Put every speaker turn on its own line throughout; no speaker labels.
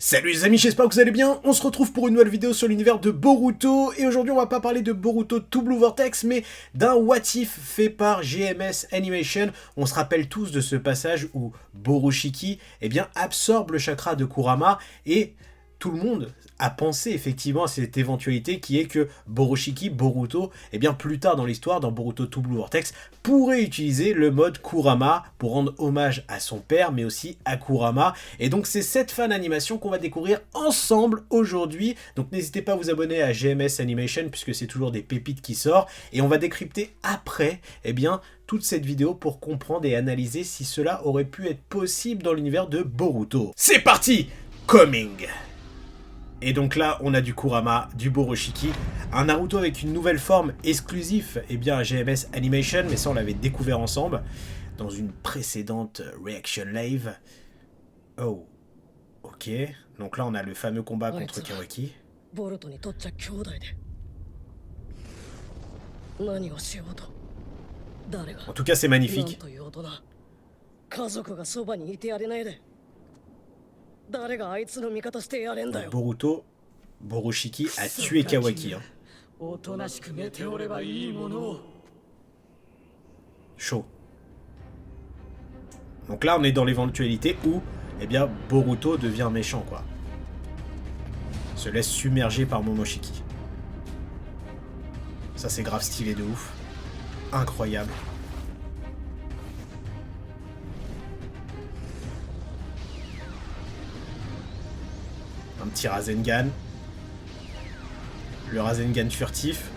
Salut les amis, j'espère que vous allez bien. On se retrouve pour une nouvelle vidéo sur l'univers de Boruto. Et aujourd'hui on va pas parler de Boruto To Blue Vortex, mais d'un what if fait par GMS Animation. On se rappelle tous de ce passage où Boroshiki absorbe le chakra de Kurama et tout le monde a pensé effectivement à cette éventualité qui est que Boroshiki, Boruto, plus tard dans l'histoire, dans Boruto To Blue Vortex, pourrait utiliser le mode Kurama pour rendre hommage à son père, mais aussi à Kurama. Et donc c'est cette fan animation qu'on va découvrir ensemble aujourd'hui. Donc n'hésitez pas à vous abonner à GMS Animation, puisque c'est toujours des pépites qui sortent. Et on va décrypter après, toute cette vidéo pour comprendre et analyser si cela aurait pu être possible dans l'univers de Boruto. C'est parti! Coming! Et donc là, on a du Kurama, du Boroshiki, un Naruto avec une nouvelle forme exclusive à GMS Animation, mais ça on l'avait découvert ensemble dans une précédente Reaction Live. Oh, ok. Donc là on a le fameux combat contre Kawaki. En tout cas c'est magnifique. Boruto, Boroshiki a tué Kawaki. Chaud. Donc là on est dans l'éventualité où Boruto devient méchant quoi. Se laisse submerger par Momoshiki. Ça c'est grave stylé de ouf. Incroyable. Un petit Rasengan. Le Rasengan furtif.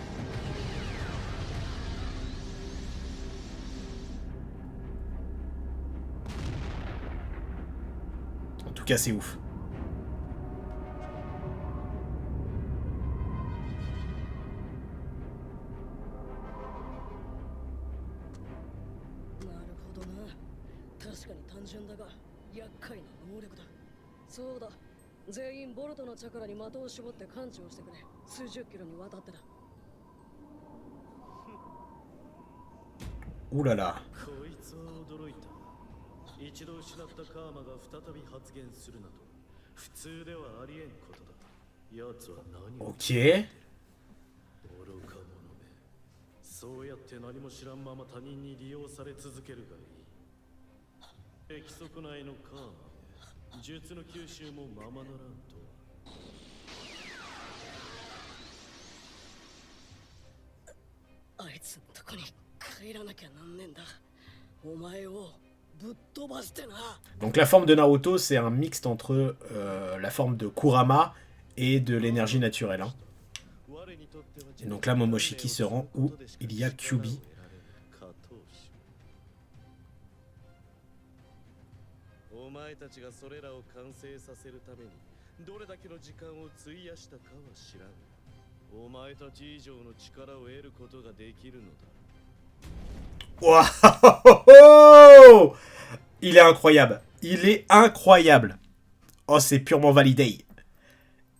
En tout cas, c'est ouf. Ouh là là. Ok. Donc la forme de Naruto, c'est un mixte entre la forme de Kurama et de l'énergie naturelle. Et donc là, Momoshiki se rend où il y a Kyuubi. Wow! Il est incroyable. Il est incroyable. Oh, c'est purement validé.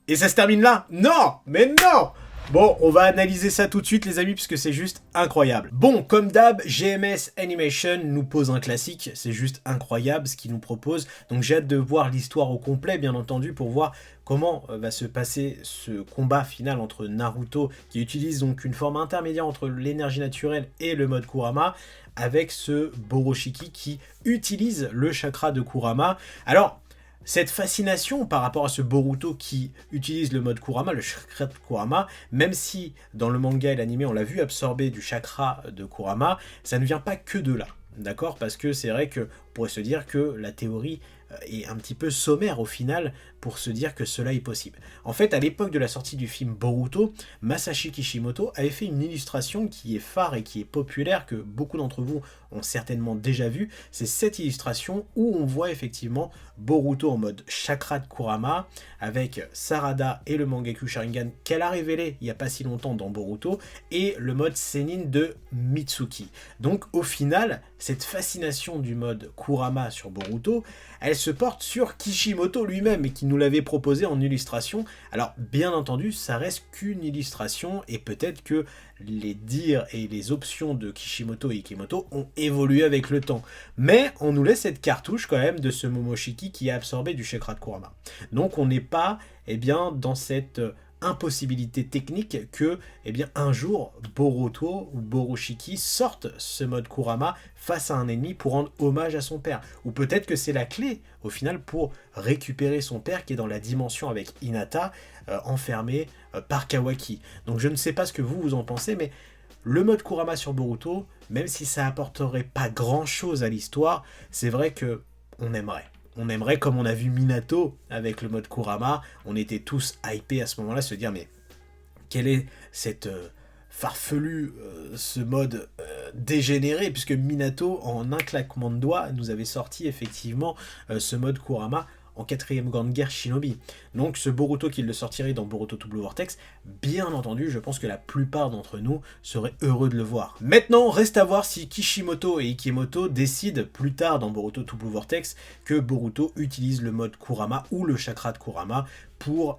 Et ça se termine là? Non! Mais non! Bon, on va analyser ça tout de suite, les amis, puisque c'est juste incroyable. Bon, comme d'hab, GMS Animation nous pose un classique. C'est juste incroyable ce qu'il nous propose. Donc j'ai hâte de voir l'histoire au complet, bien entendu, pour voir comment va se passer ce combat final entre Naruto, qui utilise donc une forme intermédiaire entre l'énergie naturelle et le mode Kurama, avec ce Boroshiki qui utilise le chakra de Kurama. Alors, cette fascination par rapport à ce Boruto qui utilise le mode Kurama, le chakra de Kurama, même si dans le manga et l'anime on l'a vu absorber du chakra de Kurama, ça ne vient pas que de là, d'accord? Parce que c'est vrai qu'on pourrait se dire que la théorie est un petit peu sommaire au final pour se dire que cela est possible. En fait, à l'époque de la sortie du film Boruto, Masashi Kishimoto avait fait une illustration qui est phare et qui est populaire, que beaucoup d'entre vous ont certainement déjà vu. C'est cette illustration où on voit effectivement Boruto en mode chakra de Kurama, avec Sarada et le Mangekyou Sharingan qu'elle a révélé il n'y a pas si longtemps dans Boruto, et le mode Sennin de Mitsuki. Donc au final, cette fascination du mode Kurama sur Boruto, elle se porte sur Kishimoto lui-même, et qui nous l'avait proposé en illustration. Alors, bien entendu, ça reste qu'une illustration, et peut-être que les dires et les options de Kishimoto et Ikemoto ont évolué avec le temps. Mais on nous laisse cette cartouche quand même de ce Momoshiki qui a absorbé du chakra de Kurama. Donc on n'est pas dans cette impossibilité technique que un jour Boruto ou Borushiki sorte ce mode Kurama face à un ennemi pour rendre hommage à son père. Ou peut-être que c'est la clé au final pour récupérer son père qui est dans la dimension avec Hinata, enfermé par Kawaki. Donc je ne sais pas ce que vous en pensez, mais le mode Kurama sur Boruto, même si ça apporterait pas grand chose à l'histoire, c'est vrai que on aimerait. On aimerait, comme on a vu Minato avec le mode Kurama, on était tous hypés à ce moment-là, se dire mais quel est cette farfelu, ce mode dégénéré, puisque Minato, en un claquement de doigts, nous avait sorti effectivement ce mode Kurama en 4ème Grande Guerre Shinobi. Donc ce Boruto qui le sortirait dans Boruto to Blue Vortex, bien entendu, je pense que la plupart d'entre nous seraient heureux de le voir. Maintenant, reste à voir si Kishimoto et Ikemoto décident plus tard dans Boruto to Blue Vortex que Boruto utilise le mode Kurama ou le chakra de Kurama pour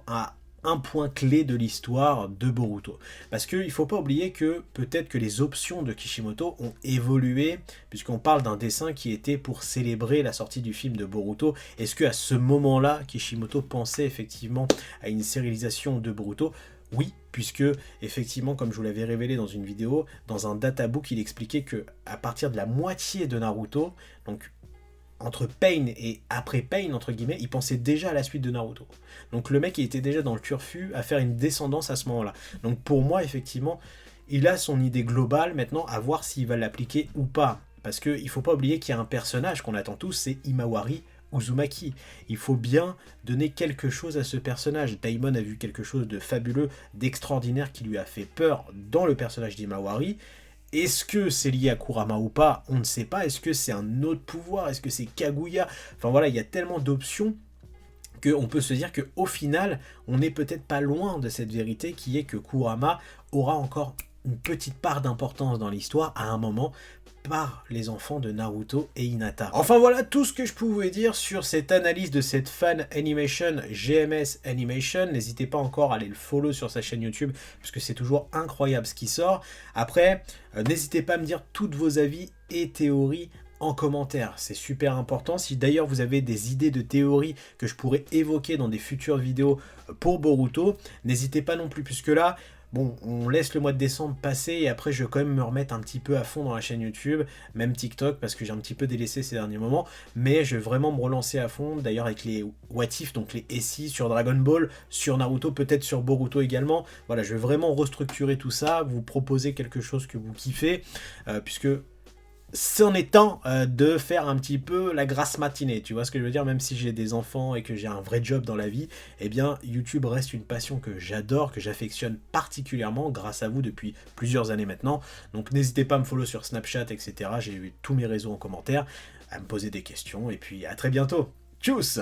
un point clé de l'histoire de Boruto. Parce qu'il ne faut pas oublier que peut-être que les options de Kishimoto ont évolué, puisqu'on parle d'un dessin qui était pour célébrer la sortie du film de Boruto. Est-ce qu'à ce moment-là, Kishimoto pensait effectivement à une sérialisation de Boruto ? Oui, puisque effectivement, comme je vous l'avais révélé dans une vidéo, dans un databook, il expliquait que à partir de la moitié de Naruto, donc entre Pain et après Pain, entre guillemets, il pensait déjà à la suite de Naruto. Donc le mec, il était déjà dans le turfu à faire une descendance à ce moment-là. Donc pour moi, effectivement, il a son idée globale, maintenant, à voir s'il va l'appliquer ou pas. Parce qu'il ne faut pas oublier qu'il y a un personnage qu'on attend tous, c'est Imawari Uzumaki. Il faut bien donner quelque chose à ce personnage. Daimon a vu quelque chose de fabuleux, d'extraordinaire qui lui a fait peur dans le personnage d'Imawari. Est-ce que c'est lié à Kurama ou pas? On ne sait pas. Est-ce que c'est un autre pouvoir? Est-ce que c'est Kaguya? Enfin voilà, il y a tellement d'options qu'on peut se dire qu'au final, on n'est peut-être pas loin de cette vérité qui est que Kurama aura encore une petite part d'importance dans l'histoire à un moment par les enfants de Naruto et Hinata. Enfin voilà tout ce que je pouvais dire sur cette analyse de cette fan animation GMS Animation. N'hésitez pas encore à aller le follow sur sa chaîne YouTube parce que c'est toujours incroyable ce qui sort. Après, n'hésitez pas à me dire toutes vos avis et théories en commentaire, c'est super important. Si d'ailleurs vous avez des idées de théories que je pourrais évoquer dans des futures vidéos pour Boruto, n'hésitez pas non plus, puisque là, bon, on laisse le mois de décembre passer et après je vais quand même me remettre un petit peu à fond dans la chaîne YouTube, même TikTok parce que j'ai un petit peu délaissé ces derniers moments, mais je vais vraiment me relancer à fond, d'ailleurs avec les What If, donc les SI sur Dragon Ball, sur Naruto, peut-être sur Boruto également. Voilà, je vais vraiment restructurer tout ça, vous proposer quelque chose que vous kiffez, puisque c'en est temps de faire un petit peu la grasse matinée, tu vois ce que je veux dire, même si j'ai des enfants et que j'ai un vrai job dans la vie, eh bien YouTube reste une passion que j'adore, que j'affectionne particulièrement grâce à vous depuis plusieurs années maintenant, donc n'hésitez pas à me follow sur Snapchat, etc. J'ai eu tous mes réseaux en commentaire, à me poser des questions, et puis à très bientôt. Tchuss!